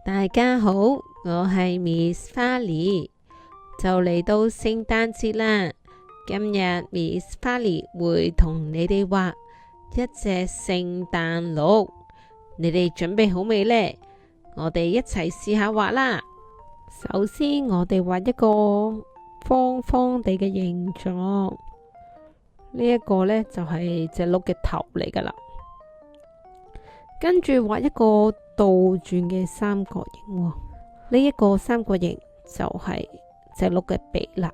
大家好，我係 Miss 花梨，就嚟到聖誕節啦。今日 Miss 花梨會同你哋畫一隻聖誕鹿，你哋準備好未呢？我哋一齊試下畫啦。首先，我哋畫一個方方地嘅形狀，呢一個呢，就係隻鹿嘅頭嚟噶啦。跟住畫一個倒轉嘅三角形，呢一個三角形就係隻鹿嘅鼻啦。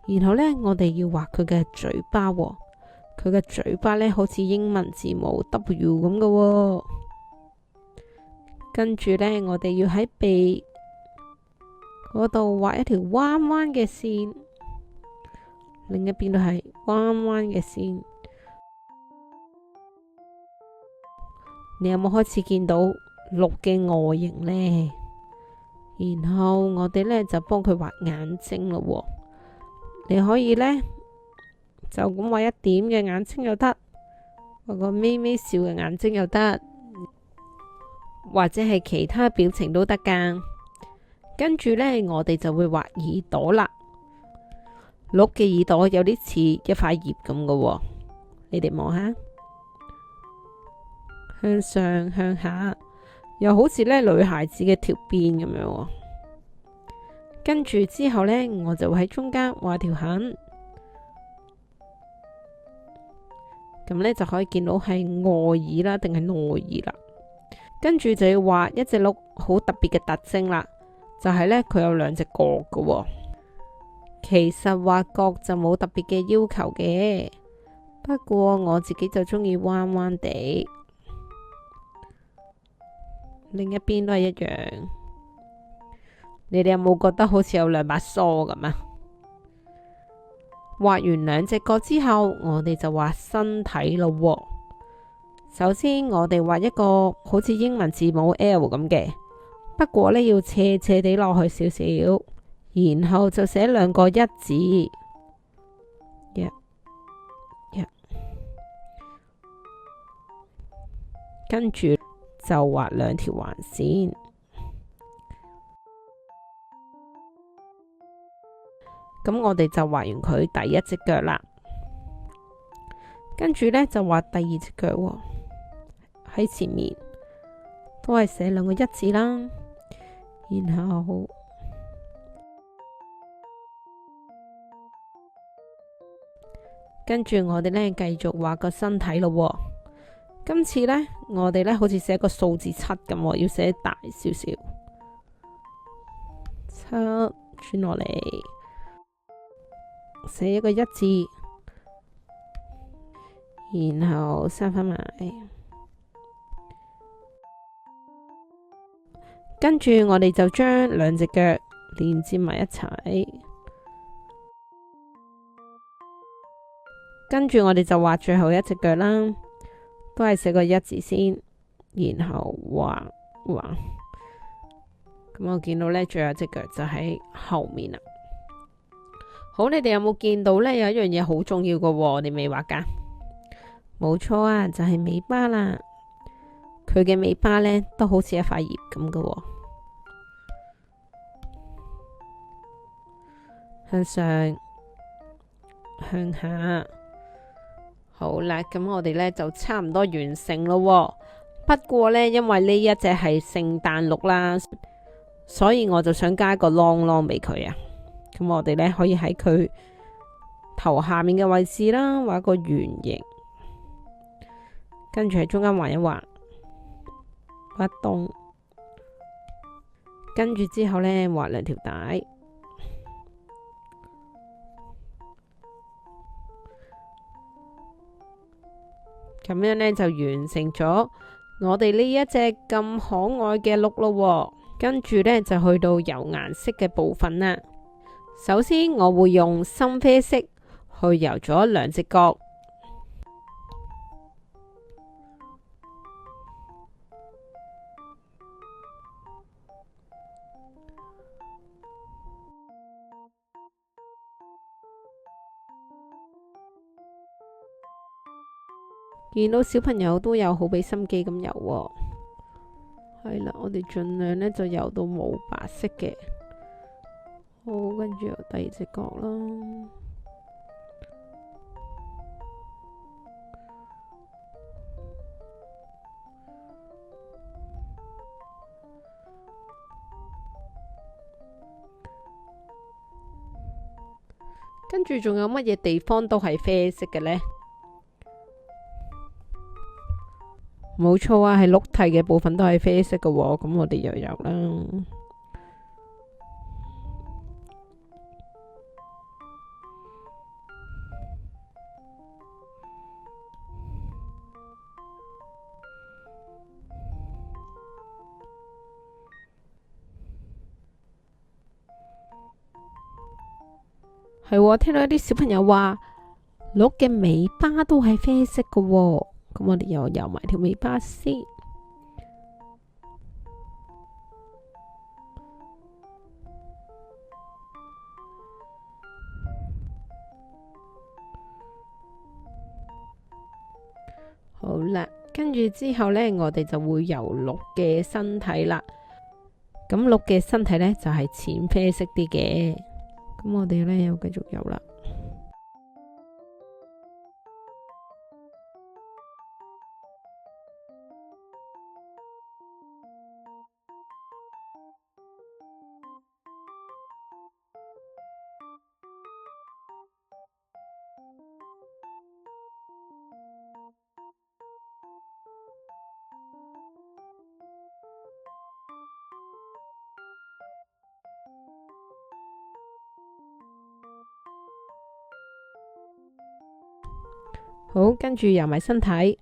然後呢，我哋要畫佢嘅嘴巴，佢嘅嘴巴呢，好似英文字母 W 咁嘅。跟住呢，我哋要喺鼻嗰度畫一條彎彎嘅線，另一邊都係彎彎嘅線。你有冇開始見到鹿嘅外形呢？然後我哋呢就幫佢畫眼睛咯。你可以呢就咁畫一點嘅眼睛又得，畫個咪咪笑嘅眼睛又得，或者係其他表情都得噶。跟住呢，我哋就會畫耳朵啦。鹿嘅耳朵有啲似一塊葉咁嘅，你哋望下。向上向下，又好似呢女孩子嘅條辮咁樣。跟住之後呢，我就會喺中間畫條痕，咁呢就可以見到係外耳啦，定係內耳啦。跟住就要畫一隻鹿好特別嘅特徵啦，就係呢，佢有兩隻角嘅。其實畫角就冇特別嘅要求嘅，不過我自己就中意彎彎地。另一邊都係一樣，你哋有冇覺得好似有兩把梳咁啊？畫完兩隻角之後，我哋就畫身體咯。首先，我哋畫一個好似英文字母 L 咁嘅，不過呢要斜斜地落去少少，然後就寫兩個一字，一，跟住就畫兩條橫線，咁我哋就畫完佢第一隻腳啦。跟住呢，就畫第二隻腳，喺前面都係寫兩個一字啦。然後跟住我哋呢，繼續畫個身體咯。今次呢，我哋呢好似寫個數字7咁，要寫大少少，7轉落嚟，寫一個一字，然後閂返埋，跟住我哋就將兩隻腳連接埋一齊，跟住我哋就畫最後一隻腳啦。都係寫個一字先，然後畫。咁我見到呢，最後一隻腳就喺後面啦。好，你哋有冇見到呢？有一樣嘢好重要嘅，你未畫噶？冇錯啊，就係尾巴啦。佢嘅尾巴呢，都好似一塊葉咁嘅，向上向下。好啦，咁我哋呢就差唔多完成咯。不過呢，因為呢一隻係聖誕鹿啦，所以我就想加個啷啷俾佢啊。咁我哋呢可以喺佢頭下面嘅位置啦，畫個圓形，跟住喺中間畫一畫，畫洞，跟住之後呢畫兩條帶。咁樣呢，就完成咗我哋呢一隻咁可愛嘅鹿咯。跟住呢，就去到油顏色嘅部分啦。首先我會用深啡色去油咗兩隻角，見到小朋友都有好俾心機咁油喎。係啦，我哋盡量呢就游到冇白色嘅。好，跟住由第二隻角啦。跟住仲有乜嘢地方都係啡色嘅呢？冇錯啊，係陸地嘅部分都係啡色嘅喎。咁我哋又游啦。係喎，聽到一啲小朋友話鹿嘅尾巴都係啡色嘅喎。咁我哋又游埋條尾巴先。好啦，跟住之後呢，我哋就會游鹿嘅身體啦。咁鹿嘅身體呢，就係淺啡色啲嘅。咁我哋呢，又繼續游啦。好，跟住游埋身體。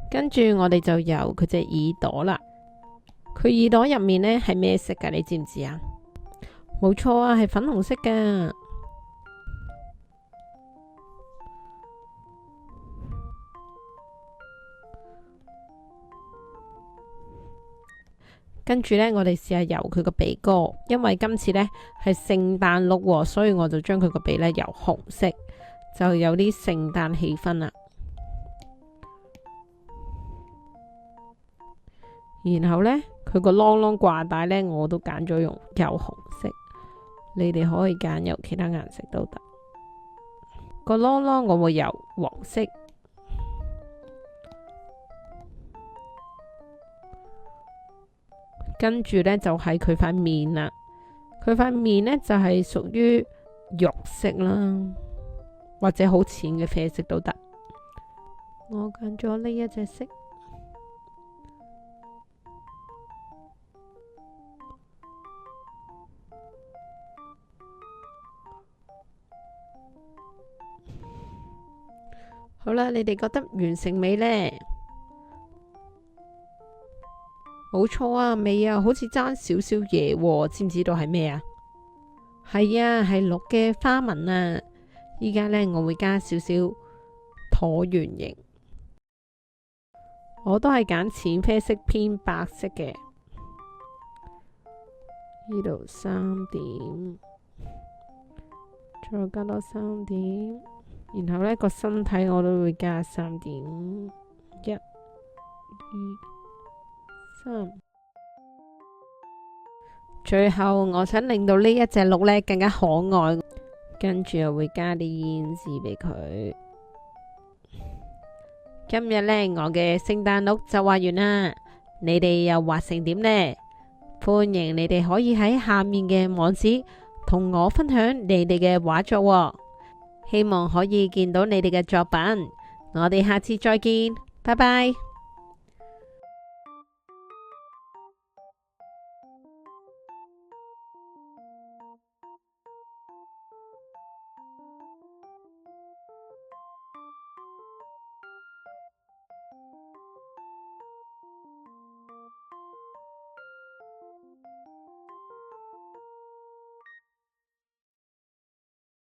跟住我哋就游佢隻耳朵啦。佢耳朵入面呢係咩色噶？你知唔知啊？冇錯啊，係粉紅色噶。跟住呢，我哋試下游佢個鼻哥，因為今次呢係聖誕鹿喎，所以我就將佢個鼻呢游紅色，就有啲聖誕氣氛啦。然後呢，佢個啷啷掛帶呢，我都揀咗用油紅色，你哋可以揀由其他顏色都得。個啷啷我會油黃色，跟住呢，就係佢塊面啦。佢塊面呢，就係屬於肉色啦，或者好淺嘅啡色都得。我揀咗呢一隻色。好啦，你哋覺得完成未呢？冇錯啊，未啊，好似爭少少嘢喎，知唔知道係咩啊？係啊，係鹿嘅花紋啊！依家呢，我會加少少橢圓形，我都係揀淺啡色偏白色嘅。呢度3點，再加多3點。然後呢個身體我都會加3點，1、2、3。最後我想令到呢一隻鹿呢更加可愛，跟住又會加啲胭脂俾佢。今日呢，我嘅聖誕鹿就畫完啦，你哋又畫成點呢？歡迎你哋可以喺下面嘅網址同我分享你哋嘅畫作喎。希望可以見到你哋嘅作品，我哋下次再見，拜拜。